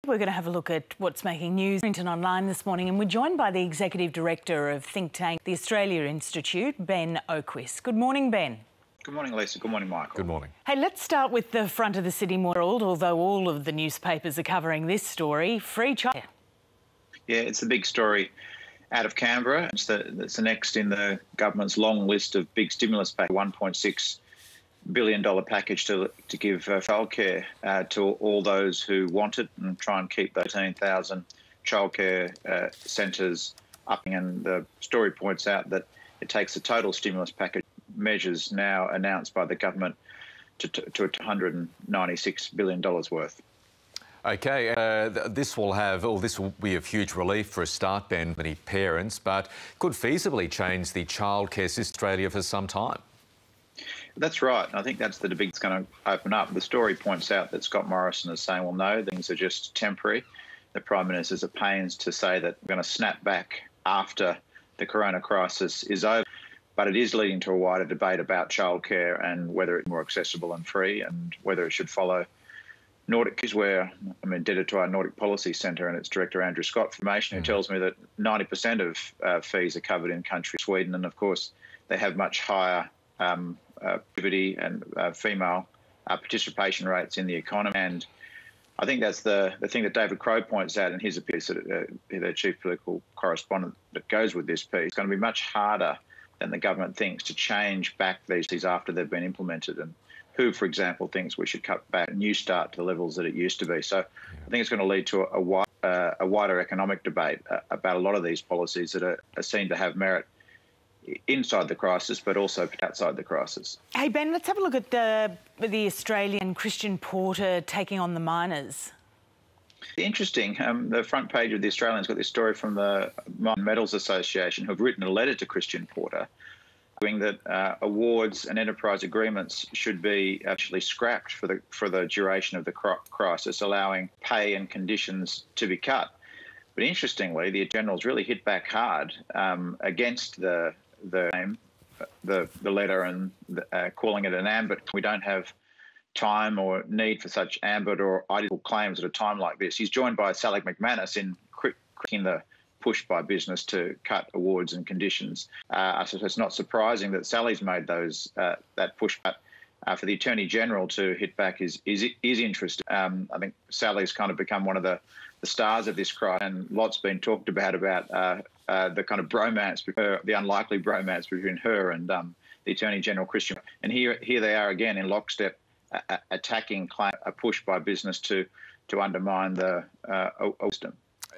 We're going to have a look at what's making news online this morning, and we're joined by the Executive Director of think tank the Australia Institute, Ben Oquist. Good morning, Ben. Good morning, Lisa. Good morning, Michael. Good morning. Hey, let's start with the front of the Sydney Herald, although all of the newspapers are covering this story. Free childcare. Yeah, it's the big story out of Canberra. It's the next in the government's long list of big stimulus package, $1.6 billion package to give childcare to all those who want it, and try and keep 13,000 childcare centres up. And the story points out that it takes the total stimulus package measures now announced by the government to $196 billion worth. OK, this will be of huge relief for a start, Ben, many parents, but could feasibly change the childcare system in Australia for some time. That's right. I think that's the debate that's going to open up. The story points out that Scott Morrison is saying, well, no, things are just temporary. The Prime Minister's at pains to say that we're going to snap back after the corona crisis is over. But it is leading to a wider debate about childcare and whether it's more accessible and free, and whether it should follow Nordic, where I'm indebted to our Nordic Policy Centre and its director, Andrew Scott, for information, who tells me that 90% of fees are covered in country Sweden. And of course, they have much higher activity and female participation rates in the economy. And I think that's the thing that David Crowe points out in his piece, the chief political correspondent that goes with this piece. It's going to be much harder than the government thinks to change back these after they've been implemented. And who, for example, thinks we should cut back New Start to the levels that it used to be. So I think it's going to lead to a wider economic debate about a lot of these policies that are seen to have merit inside the crisis, but also outside the crisis. Hey, Ben, let's have a look at the Australian Christian Porter taking on the miners. Interesting. The front page of the Australian's got this story from the Mine Metals Association, who have written a letter to Christian Porter, arguing that awards and enterprise agreements should be actually scrapped for the duration of the crisis, allowing pay and conditions to be cut. But interestingly, the General's really hit back hard against the letter, and calling it an ambit. We don't have time or need for such ambit or ideal claims at a time like this. He's joined by Sally McManus in critiquing the push by business to cut awards and conditions. So it's not surprising that Sally's made that push. But for the Attorney General to hit back is interesting. I think Sally's kind of become one of the stars of this crisis, and lots been talked about the kind of bromance, the unlikely bromance between her and the Attorney General Christian. And here they are again in lockstep, attacking a push by business to undermine the system.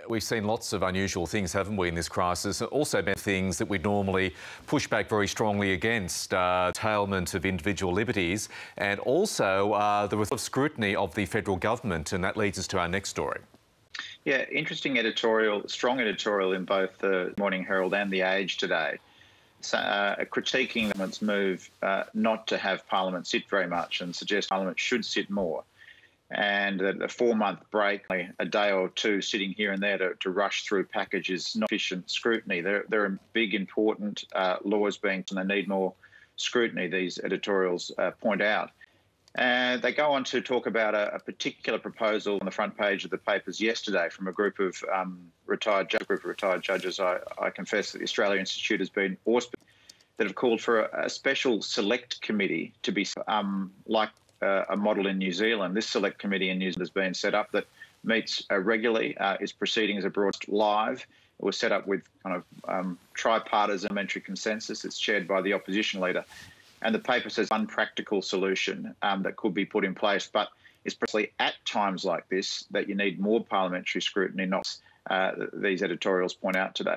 We've seen lots of unusual things, haven't we, in this crisis? Also been things that we'd normally push back very strongly against, curtailment of individual liberties, and also there was a lot of scrutiny of the federal government, and that leads us to our next story. Yeah, interesting editorial, strong editorial in both the Morning Herald and The Age today, critiquing the government's move not to have Parliament sit very much, and suggest Parliament should sit more. And that a 4-month break, a day or two sitting here and there to rush through packages, not efficient scrutiny. There are big, important laws being, and they need more scrutiny, these editorials point out. And they go on to talk about a particular proposal on the front page of the papers yesterday from a group of retired judges. I confess that the Australia Institute has been auspicious, that have called for a special select committee to be like a model in New Zealand. This select committee in New Zealand has been set up that meets regularly. Its proceedings are brought live. It was set up with kind of tripartisan parliamentary consensus. It's chaired by the opposition leader. And the paper says one practical solution that could be put in place, but it's precisely at times like this that you need more parliamentary scrutiny, not these editorials point out today.